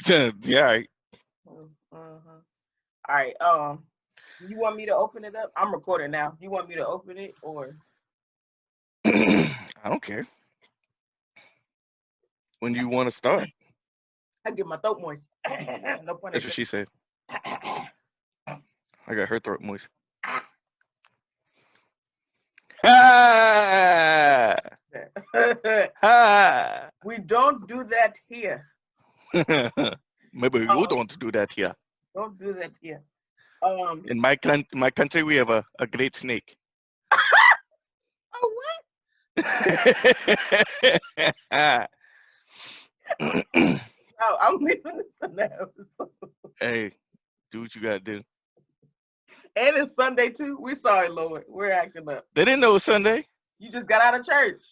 Yeah, right. Uh-huh. All right. You want me to open it up? I'm recording now. You want me to open it or I don't care. When you want to start. I get my throat moist? No pun That's what she said. intended. I got her throat moist. Ha! Ha! We don't do that here. Maybe you Um, don't do that here. don't do that here. Um, In my country, we have a great snake. oh what? No, I'm leaving this in the episode. Hey, do what you gotta do. And it's Sunday too. We sorry, Lord. We're acting up. They didn't know it was Sunday. You just got out of church.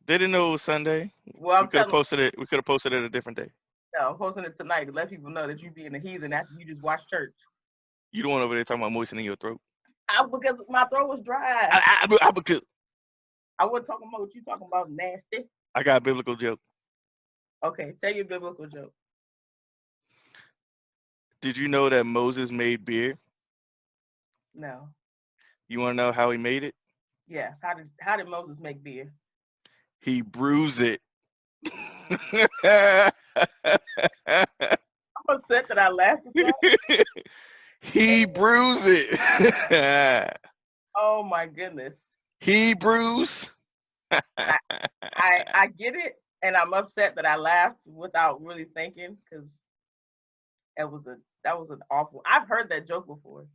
They didn't know it was Sunday. Well, We I'm could have telling posted it. We could have posted it a different day. you, I'm posting it tonight to let people know that you being a heathen after you just watched church. You the one over there talking about moistening your throat. Because my throat was dry. Because I wasn't talking about what you talking about, nasty. I got a biblical joke. Okay, tell your biblical joke. Did you know that Moses made beer? No. You want to know how he made it? Yes. How did Moses make beer? He brews it. I'm upset that I laughed at that. He brews it. Oh my goodness. Hebrews. I, I get it, and I'm upset that I laughed without really thinking because that was an awful. I've heard that joke before.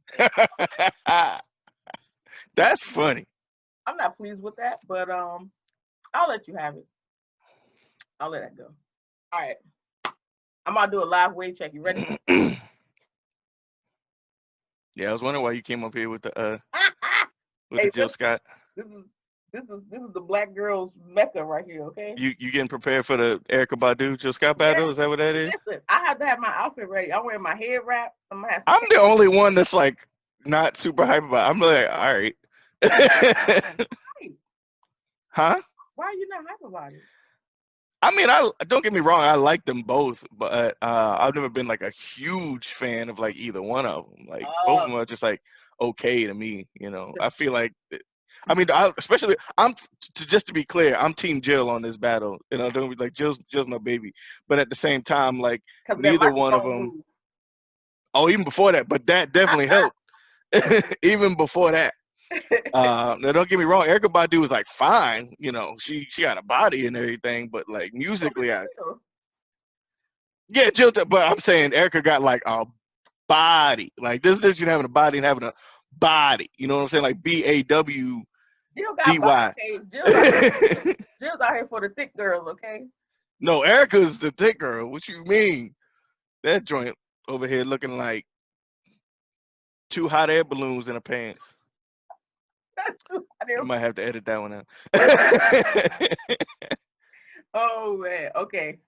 That's funny. I'm not pleased with that, but I'll let you have it. I'll let that go. All right, I'm gonna do a live weight check. You ready? Yeah, I was wondering why you came up here with the Hey, Jill Scott. this is this is the black girls mecca right here. Okay. You getting prepared for the Erykah Badu Jill Scott Yeah. battle? Is that what that is? Listen, I have to have my outfit ready. I'm wearing my head wrap. I'm gonna have some. I'm the only one that's like not super hype about it. I'm like, all right. Huh? Why are you not hype about it? I mean, I don't get me wrong. I like them both, but I've never been like a huge fan of like either one of them. Like both of Oh, them are just like okay to me. You know, the- I feel like, I mean, especially just to be clear, I'm Team Jill on this battle. You know, don't be like Jill's my baby, but at the same time, like because of that neither one of microphone them. move. Oh, even before that, but that definitely helped. Even before that. Now don't get me wrong, Erykah Badu is like fine, you know, she got a body and everything, but like So musically, it's real. yeah, Jill, but I'm saying Erykah got like a body. Like this difference between having a body and having a body. You know what I'm saying? Like BAWDY. Jill got body. Okay, Jill's out here for the thick girls. Okay. No, Erica's the thick girl. What you mean? That joint over here looking like two hot air balloons in her pants. You might have to edit that one out. Oh man. Okay.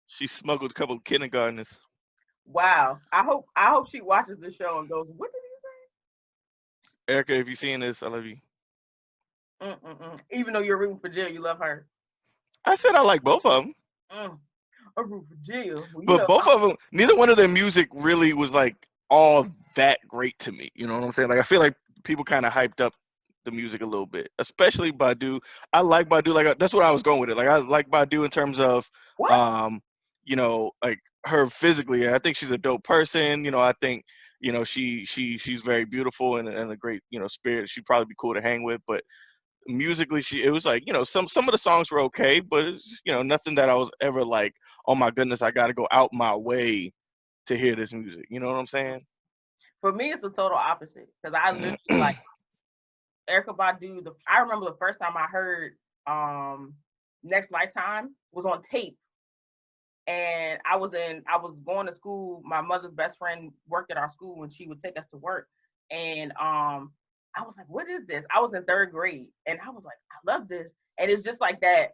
She smuggled a couple of kindergartners. Wow. I hope she watches the show and goes, "What did Erykah, if you seeing this, I love you. he say?" Mm-mm-mm. Even though you're rooting for Jill, you love her. I said I like both of them, Mm. I'm rooting for Jill. Well, you but know, both of them, neither one of their music really was like all that great to me. You know what I'm saying? Like I feel like people kind of hyped up the music a little bit, especially Badu. I like Badu. Like that's what I was going with it. Like I like Badu in terms of, what? um, like her physically. I think she's a dope person. You know, I think she's very beautiful and a great spirit. She'd probably be cool to hang with, but musically it was like some of the songs were okay, but it's nothing that I was ever like, oh my goodness, I got to go out my way to hear this music. You know what I'm saying? For me, it's the total opposite because I literally like Erykah Badu. I remember the first time I heard Next Lifetime was on tape. And I was going to school. My mother's best friend worked at our school and she would take us to work. And I was like, what is this? I was in third grade and I was like, I love this. And it's just like that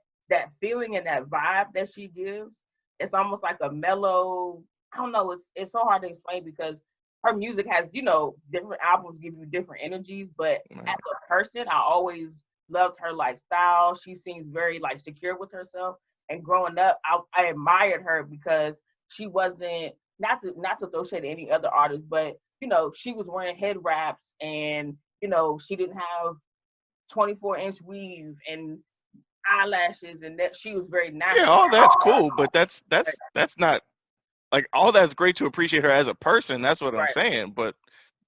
feeling and that vibe that she gives. It's almost like a mellow, I don't know, it's so hard to explain because her music has, different albums give you different energies, but Right. as a person, I always loved her lifestyle. She seems very like secure with herself. And growing up, I admired her because she wasn't, not to throw shade at any other artist, but you know, she was wearing head wraps, and you know, she didn't have 24-inch weave and eyelashes, and that she was very Yeah, natural. all that's cool, but that's not like all that's great to appreciate her as a person. That's what I'm Right. saying, but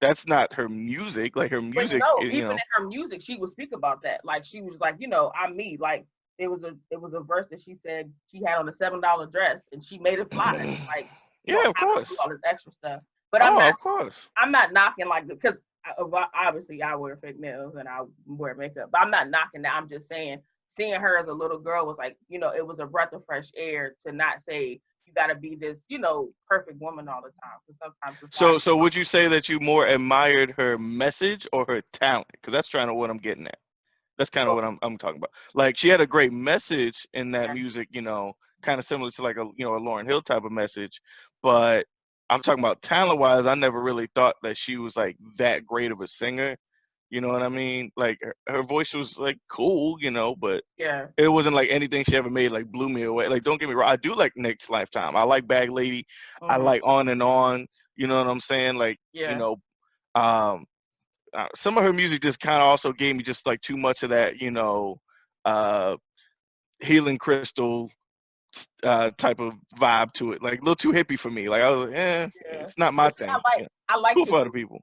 that's not her music. Like her But music, no, you even know. in her music, she would speak about that. Like she was like, you know, I'm me. Like it was a verse that she said she had on a $7 dress, and she made it fly. Like you Yeah, don't of have to do course. all this extra stuff. But Oh, of course. I'm not knocking like because obviously I wear fake nails and I wear makeup, but I'm not knocking that. I'm just saying seeing her as a little girl was like, you know, it was a breath of fresh air to not say you got to be this, you know, perfect woman all the time. Because sometimes society. So would you say that you more admired her message or her talent? Because that's kind of what I'm getting at. That's kind of what I'm talking about. Like she had a great message in that music, you know, kind of similar to like a a Lauryn Hill type of message, but I'm talking about talent wise. I never really thought that she was like that great of a singer. You know what I mean? Like her voice was like cool, you know, but Yeah. it wasn't like anything she ever made like blew me away. Like don't get me wrong, I do like Nick's Lifetime. I like Bag Lady. I Mm-hmm. like On and On. You know what I'm saying? Like Yeah. um, some of her music just kind of also gave me just like too much of that, uh, Healing Crystal type of vibe to it. Like a little too hippie for me. Like I was like, Yeah. it's not my But see, thing. Yeah. I like Cool for hippie. other people.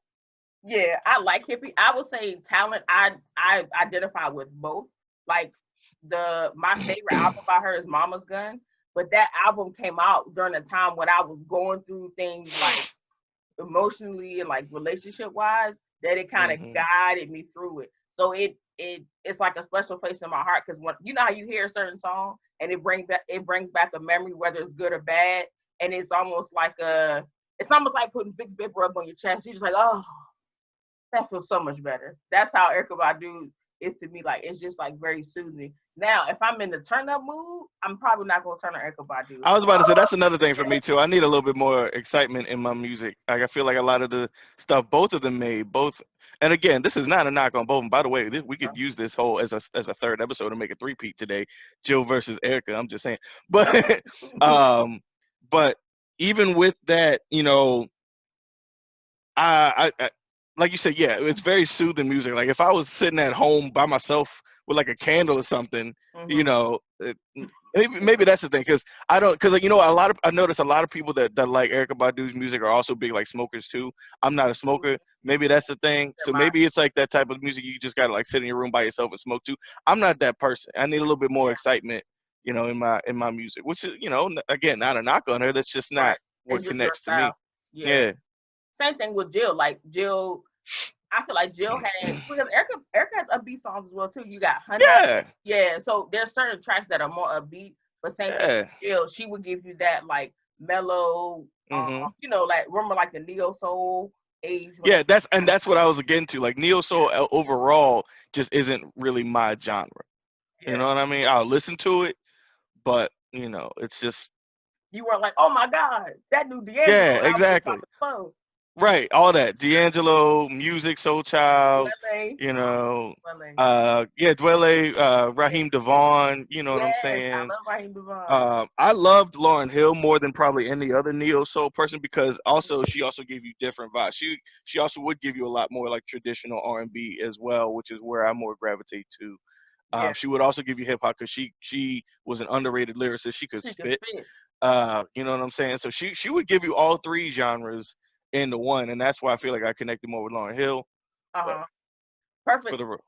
Yeah, I like hippie. I would say talent. I identify with both. Like my favorite album by her is Mama's Gun, but that album came out during a time when I was going through things like emotionally and like relationship wise, that it kind of Hmm. guided me through it. So it's like a special place in my heart because when you know how you hear a certain song and it brings back a memory, whether it's good or bad, and it's almost like putting Vicks Vapor up on your chest. You're just like, oh, that feels so much better. That's how Erykah Badu is to me. Like it's just like very soothing. Now, if I'm in the turn up mood, I'm probably not gonna turn on Erykah Badu. I was about to say that's another thing for me too. I need a little bit more excitement in my music. Like I feel like a lot of the stuff both of them made, both, and again, this is not a knock on both of them. By the way, we could use this whole as a third episode and make a three-peat today, Jill versus Erica. I'm just saying, but but even with that, I like you said, yeah, it's very soothing music. Like if I was sitting at home by myself with like a candle or something, Mm-hmm. maybe that's the thing. Because I don't, because like I notice a lot of people that like Erykah Badu's music are also big like smokers too. I'm not a smoker. Maybe that's the thing. So maybe it's like that type of music you just gotta like sit in your room by yourself and smoke too. I'm not that person. I need a little bit more excitement, in my music, which is again not a knock on her. That's just Right. not It's what just your connects to me. style. Yeah. Yeah. Same thing with Jill. Like Jill, I feel like Jill had because Erica has upbeat songs as well too. You got Honey. Yeah. Yeah. So there's certain tracks that are more upbeat, but same thing Yeah. with Jill. She would give you that like mellow, Hmm. like remember like the neo soul age when Yeah, that that's what I was getting to. Like neo soul overall just isn't really my genre. You yeah. know what I mean? I'll listen to it, but it's just You weren't like, oh my God, that new D'Angelo yeah, album is exactly. about to flow. Right, all that D'Angelo, Music, Soul Child, Dwele. you know, Dwele. yeah, Dwele, Yeah. Raheem Devon. You know what I'm Yes, I saying? love Raheem Devon. I loved Lauryn Hill more than probably any other neo soul person because also she also gave you different vibes. She also would give you a lot more like traditional R&B as well, which is where I more gravitate to. Yeah, She would also give you hip hop because she was an underrated lyricist. She could she can spit. spit. You know what I'm saying? So she would give you all three genres into one, and that's why I feel like I connected more with Lauryn Hill. But Uh-huh. for Perfect the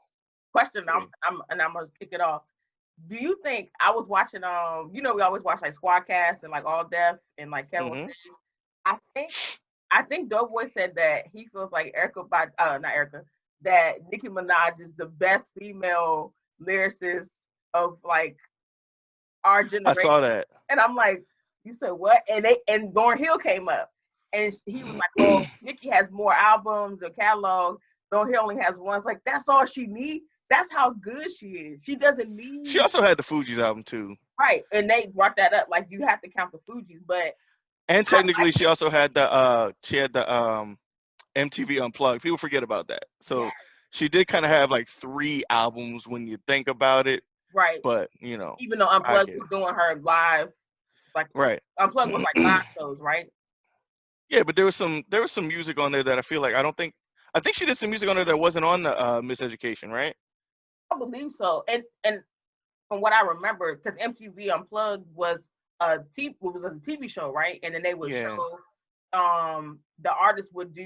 question. yeah. I'm gonna kick it off. Do you think I was watching we always watch like Squadcast and like All Def and like Kev on Hmm. Stage. I think Doughboy said that he feels like not Erica, that Nicki Minaj is the best female lyricist of like our I generation. saw that. And I'm like, you said what? And Lauryn Hill came up, and he was like, well, Nicki has more albums or catalog. Lauryn Hill only has one. It's like that's all she needs. That's how good she is. She doesn't She need also had the Fugees album too. right. And they brought that up. Like you have to count the Fugees, but And I technically, like she it. also had the MTV Unplugged. People forget about that. Yeah, So she did kind of have like three albums when you think about it. right. But Even though I Unplugged get was it. doing her live Like Right. Unplugged was like live shows, right? Yeah, but there was some music on there that I feel like I think she did some music on there that wasn't on the Miseducation, right? I believe so. And from what I remember, because MTV Unplugged was a TV show, right? And then they would Yeah. show the artists would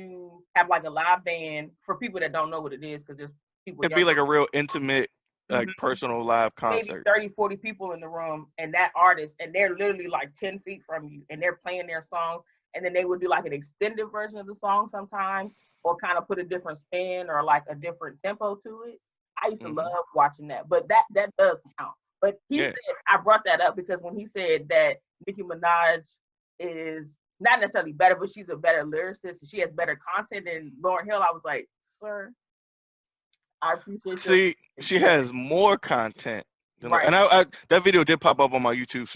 have like a live band for people that don't know what it is, because there's people It'd be younger. like a real intimate, like Mhm. personal live Maybe concert. 30, 40 people in the room, and that artist, and they're literally like 10 feet from you, and they're playing their songs, and then they would do like an extended version of the song sometimes, or kind of put a different spin or like a different tempo to it. I used to love Hmm. watching that, but that does count. But he Yeah. said, I brought that up because when he said that Nicki Minaj is not necessarily better, but she's a better lyricist and she has better content than Lauryn Hill, I was like, sir, I appreciate your See, she yeah, has more content than, right. and that video did pop up on my YouTube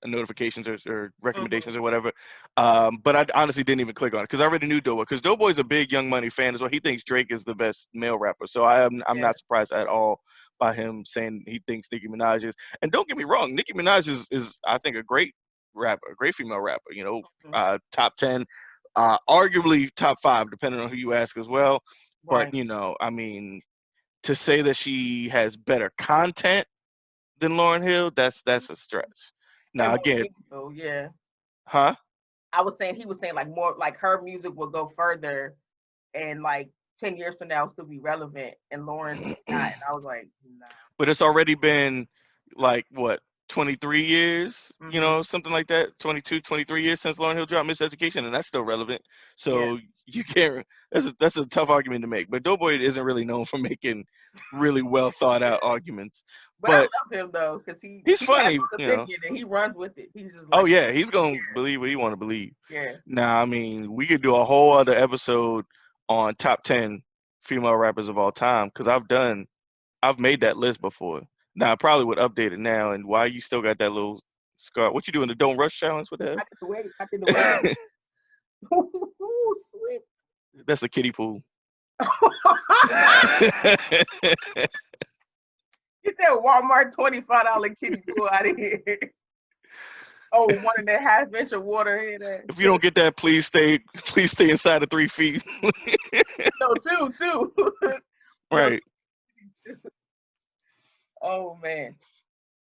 notifications or Mm-hmm. recommendations or whatever. But I honestly didn't even click on it because I already knew Doughboy, because Doughboy's a big Young Money fan as well. He thinks Drake is the best male rapper, so I'm Yeah. not surprised at all by him saying he thinks Nicki Minaj is. And don't get me wrong, Nicki Minaj is I think a great rapper, a great female rapper. Mm-hmm. Top 10, arguably top 5, depending on who you ask as well. But Right. I mean, to say that she has better content than Lauryn Hill, that's a stretch. And Now more again, meaningful, yeah. huh? I was saying he was saying like more like her music will go further and like 10 years from now still be relevant and Lauren's may not. And I was like, nah. But it's already been like what, 23 years, Mm-hmm. something like that, 22, 23 years since Lauryn Hill dropped Miseducation, and that's still relevant. Yeah. So you can't. That's a tough argument to make. But Doughboy isn't really known for making really well thought out arguments. But I But love him though, because he's he has funny. his opinion and he runs with it. He's just Oh like, yeah, he's gonna believe what he want to believe. yeah. Now, I mean, we could do a whole other episode on top 10 female rappers of all time, because I've made that list before. Now I probably would update it now. And why you still got that little scar? What you doing? The Don't Rush challenge? What the I did the wave. I did the wave. Ooh, sweet. That's a kiddie pool. Get that Walmart $25 kiddie pool out of here. Oh, 1.5 inch of water in there. If you don't get that, please stay inside of 3 feet. No, two. Right. Oh man.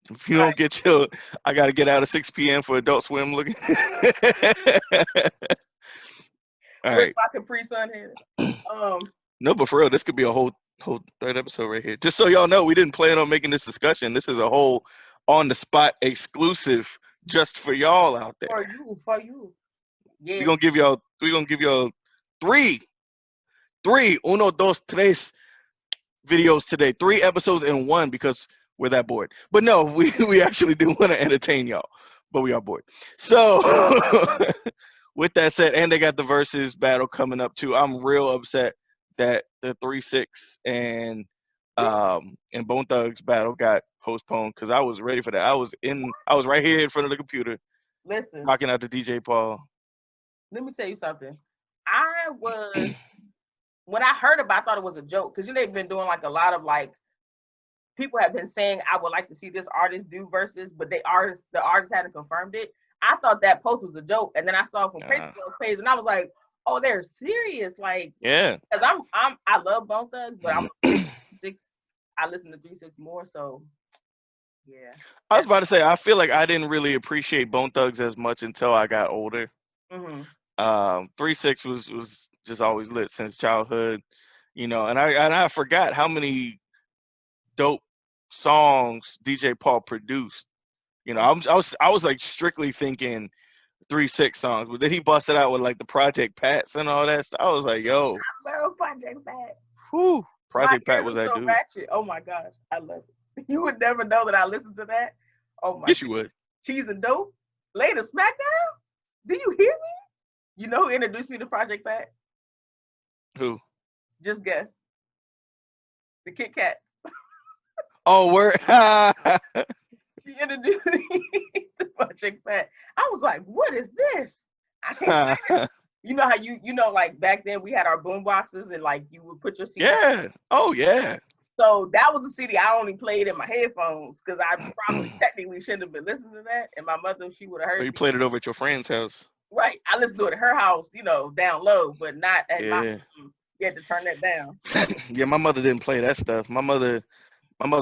If you All don't right. get I got to get out at 6 p.m. for Adult Swim looking. All Where's right. my Capri Sun here? No, but for real, this could be a whole third episode right here. Just so y'all know, we didn't plan on making this discussion. This is a whole on the spot exclusive just for y'all out there. For you. We're Yes. gonna give y'all three, uno, dos, tres videos today. 3 episodes in one, because we're that bored. But no, we actually do want to entertain y'all, but we are bored. So with that said, and they got the versus battle coming up too. I'm real upset that the 3-6 and Bone Thugs battle got postponed, because I was ready for that. I was right here in front of the computer Listen, knocking out the DJ Paul. let me tell you something. I was when I heard about it, I thought it was a joke, because they've been doing like a lot of like people have been saying I would like to see this artist do verses, but the artist hadn't confirmed it. I thought that post was a joke, and then I saw it from Crazy Girl's page, and I was like, "Oh, they're serious!" Like, Yeah. because I love Bone Thugs, but I'm 6. I listen to 3-6 more, so yeah. I was about to say, I feel like I didn't really appreciate Bone Thugs as much until I got older. Mm-hmm. 3-6 was just always lit since childhood, and I forgot how many dope songs DJ Paul produced. I was like strictly thinking 3-6 songs, but then he busted out with like the Project Pats and all that stuff. I was like, yo, I love Project Pat. whew, Project My Pat ears was are that so dude. ratchet. Oh my gosh, I love it. You would never know that I listened to that. Oh my. Yes, you would. Cheese and Dope. Later, SmackDown. Do you hear me? You know who introduced me to Project Pat? Who? Just guess. The Kit Kats. Oh, where? She introduced me to Project Pat. I was like, what is this? I can't say this. You know how like back then we had our boom boxes and like you would put your CD. Yeah. Oh, yeah. So that was a CD I only played in my headphones because I probably technically shouldn't have been listening to that. And my mother, she would have Or heard you me. played it over at your friend's house. Right. I listened to it at her house, down low, but not at my Yeah. you had to turn that down. Yeah, my mother didn't play that stuff. My mother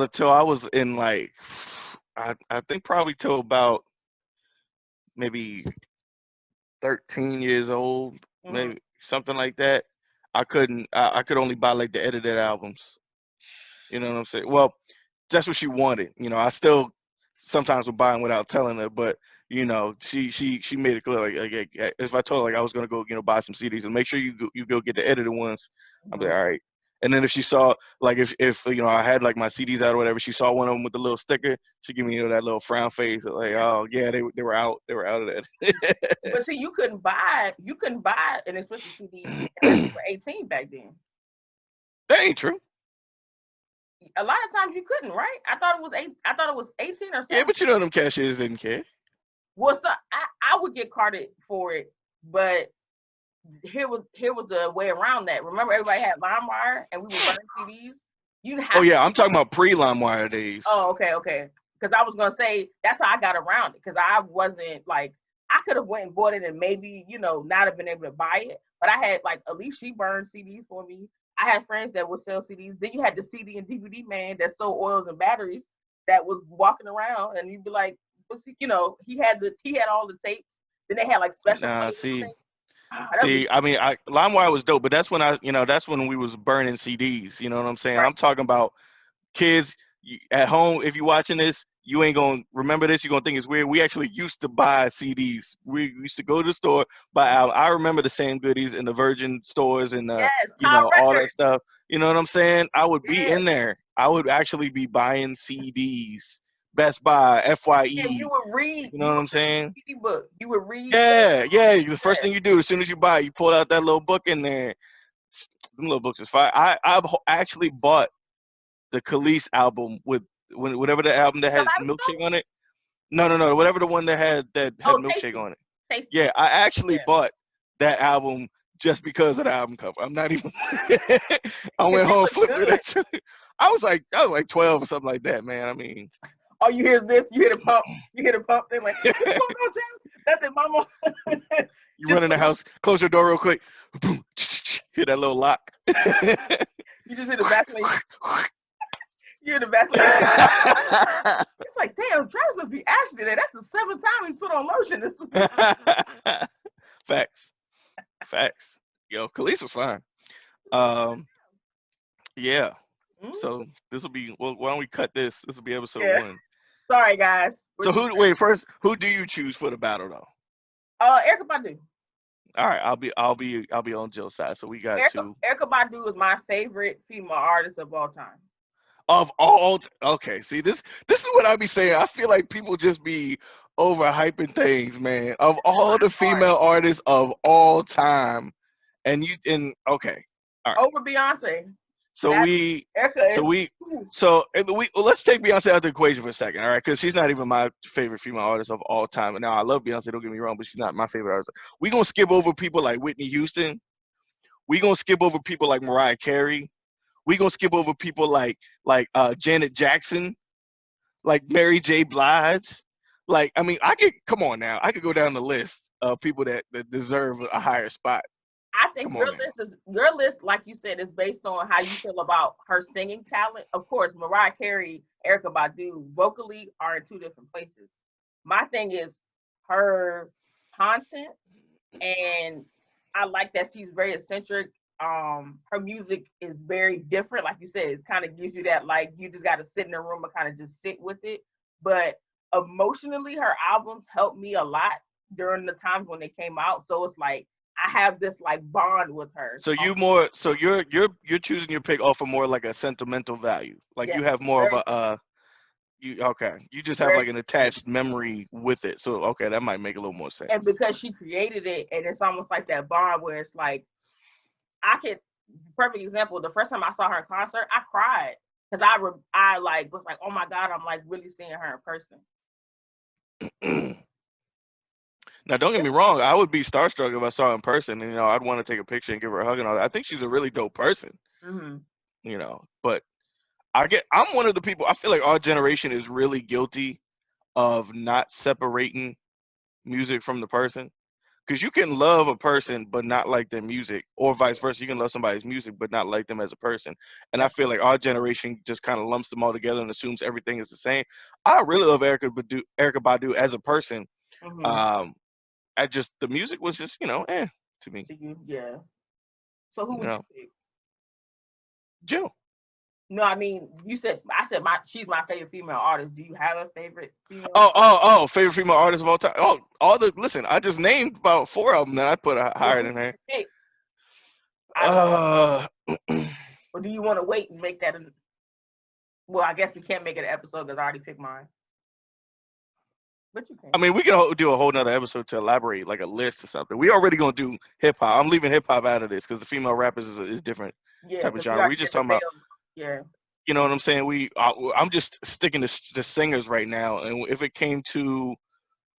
till I was in like I think probably till about maybe 13 years old, Mm-hmm. maybe something like that. I could only buy like the edited albums. You know what I'm saying? Well, that's what she wanted. I still sometimes would buy them without telling her, but she made it clear like, if I told her like I was gonna go buy some CDs and make sure you go get the edited ones, I'd be Mm-hmm. like, all right. And then if she saw like if I had like my CDs out or whatever, she saw one of them with the little sticker, she give me that little frown face like, oh yeah, they were out of that. But see, you couldn't buy an explicit CD unless you were 18 back then. That ain't true. A lot of times you couldn't, right? I thought it was 18 or Yeah, 17. but you know them cashiers didn't care. Well, so I would get carded for it, but here was the way around that. Remember, everybody had LimeWire, and we would burn CDs. You didn't Oh have. yeah, I'm talking about pre-LimeWire days. Oh, okay. Because I was gonna say that's how I got around it. Because I wasn't like I could have went and bought it and maybe not have been able to buy it. But I had like at least she burned CDs for me. I had friends that would sell CDs. Then you had the CD and DVD man that sold oils and batteries that was walking around, and you'd be like, "What's he had all the tapes." Then they had like special Nah, flavors see, tapes. That'd be see, I mean, LimeWire was dope, but that's when we was burning CDs. You know what I'm saying? right. I'm talking about kids at home. If you're watching this, you ain't gonna remember this. You're gonna think it's weird. We actually used to buy CDs. We used to go to the store, buy album. I remember the same goodies in the Virgin stores and Yes, Todd all that Records. stuff. You know what I'm saying? I would be Yes, in there. I would actually be buying CDs. Best Buy, and you FYE. would read. You know You what would I'm read saying? the CD book. You would read Yeah, yeah. The first the thing you do as soon as you buy it, you pull out that little book in there. Them little books is fire. I've actually bought the Khalees album with whatever the album that has Kaleidoscope. milkshake on it. No. Whatever the one that had Oh, milkshake tasty, on it. tasty. Yeah, I actually Yeah, bought that album just because of the album cover. I'm not even. I his went shit home, look flipped through good. that. I was like 12 or something like that, man. I mean, All you hear is this. You hear the pump. You hear the pump. They're like, "What's going on, James?" That's it, Mama. you Just run in the house, close your door real quick, boom, hit that little lock. you just hear the Vaseline. You hear the Vaseline. It's like, damn, Travis must be ashy today. That's the seventh time he's put on lotion this week. Facts. Facts. Yo, Khalees was fine. Um, yeah. Mm, So this will be. Well, why don't we cut this? This will be episode yeah. 1. Sorry, guys. So who do you choose for the battle though? Erykah Badu. All right, I'll be on Jill's side. So we got two Erykah Badu is my favorite female artist of all time. of all. Okay, see this is what I be saying. I feel like people just be overhyping things, man. Of all the Art. female artists of all time, okay, all right. Over Beyonce. So That we, Erykah so is. we, so let's take Beyonce out of the equation for a second, all right? Because she's not even my favorite female artist of all time. And now I love Beyonce, don't get me wrong, but she's not my favorite artist. We gonna skip over people like Whitney Houston. We gonna skip over people like Mariah Carey. We gonna skip over people like Janet Jackson, like Mary J. Blige. Like, I mean, I could come on now. I could go down the list of people that deserve a higher spot. I think Come your on now. list, like you said, is based on how you feel about her singing talent. Of course, Mariah Carey, Erykah Badu, vocally are in two different places. My thing is her content, and I like that she's very eccentric. Her music is very different, like you said. It kind of gives you that like you just got to sit in a room and kind of just sit with it. But emotionally, her albums helped me a lot during the times when they came out. So it's like I have this like bond with her. So you're choosing your pick off of more like a sentimental value. Like Yeah, you have more of very, a you okay. You just have very, like an attached memory with it. So okay, that might make a little more sense. and because she created it, and it's almost like that bond where it's like I could. Perfect example. The first time I saw her in concert, I cried because I like was like, oh my god, I'm like really seeing her in person. Now don't get me wrong, I would be starstruck if I saw her in person and I'd want to take a picture and give her a hug and all that. I think she's a really dope person, Mm-hmm. but I'm one of the people. I feel like our generation is really guilty of not separating music from the person. Because you can love a person but not like their music, or vice versa. You can love somebody's music but not like them as a person. And I That's feel like our generation just kind of lumps them all together and assumes everything is the same. I really love Erykah Badu as a person. mm-hmm. Um, I just the music was just to me. To you, yeah. So who You would you know, pick? Jill. No, I mean, I said she's my favorite female artist. Do you have a favorite female? Oh, favorite female artist of all time. Oh, listen, I just named about 4 of them that I put Well, higher who than would her. you pick out of all? Uh, Or do you want to wait and make that? Well, I guess we can't make it an episode because I already picked mine. But you I can. mean, we can do a whole nother episode to elaborate, like a list or something. We already gonna do hip hop. I'm leaving hip hop out of this because the female rappers is a different Yeah, type of because we genre. We already just did the talking about, male. Yeah. you know what I'm saying? I'm just sticking to the singers right now. And if it came to,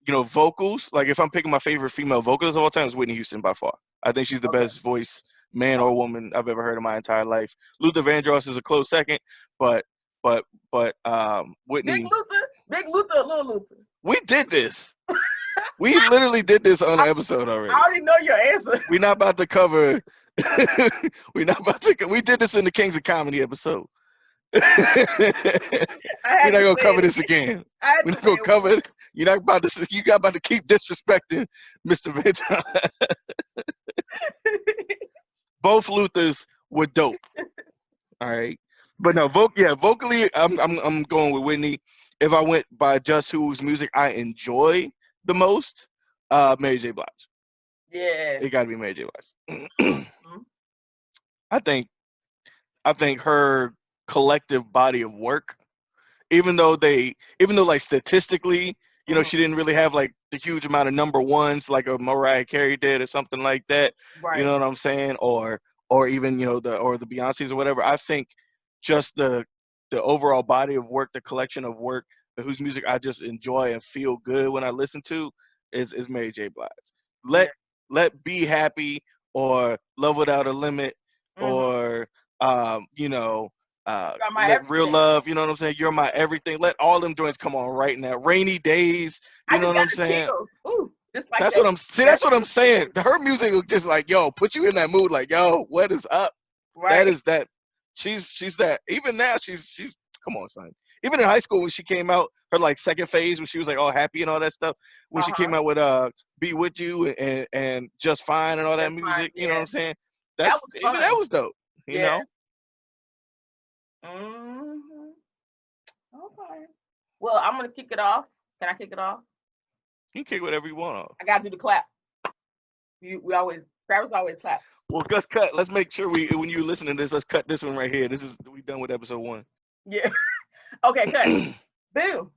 vocals, like if I'm picking my favorite female vocalist of all time, it's Whitney Houston by far. I think she's the Okay. best voice, man or Okay. woman, I've ever heard in my entire life. Luther Vandross is a close second, but Big Whitney. Luther, or Little Luther. We did this. We literally did this on an episode I already. already know your answer. We're not about to cover. We're not about to. We did this in the Kings of Comedy episode. We're I not had to gonna say cover it. this again. I had We're to not say gonna cover it. You're not about to. You got about to keep disrespecting Mr. Victor. Both Luthers were dope. All right, but no, vocally, I'm going with Whitney. If I went by just whose music I enjoy the most, Mary J. Blige. Yeah. It got to be Mary J. Blige. Mm-hmm. I think her collective body of work, even though like statistically, Mm-hmm. she didn't really have like the huge amount of number ones like a Mariah Carey did or something like that. You Right. know what I'm saying? Or even the Beyoncé's or whatever. I think just the overall body of work, the collection of work, whose music I just enjoy and feel good when I listen to is Mary J. Blige. Yeah. Let Be Happy or Love Without a Limit Mm-hmm. or Got my let Real everything. Love, you know what I'm saying? You're My Everything. Let all them joints come on right now. Rainy Days, I you know just what got I'm the saying? chills. Ooh, just like That's that. what I'm see. That's what I'm saying. Her music will just like, yo, put you in that mood. Like, yo, what is up? That Right. is that. She's that. Even now, she's. Come on, son. Even in high school when she came out, her like second phase when she was like all happy and all that stuff. When she Uh-huh. came out with Be With You and Just Fine and all that That's fine. music, you know what I'm Yes. saying? That That's was even that fun. was dope. You Yeah. know. Mm-hmm. Okay. Well, I'm gonna kick it off. Can I kick it off? You can kick whatever you want off. I gotta do the clap. Travis always clap. Well, let's cut. Let's make sure when you listen to this, let's cut this one right here. We done with episode 1. Yeah. Okay, cut. Boom.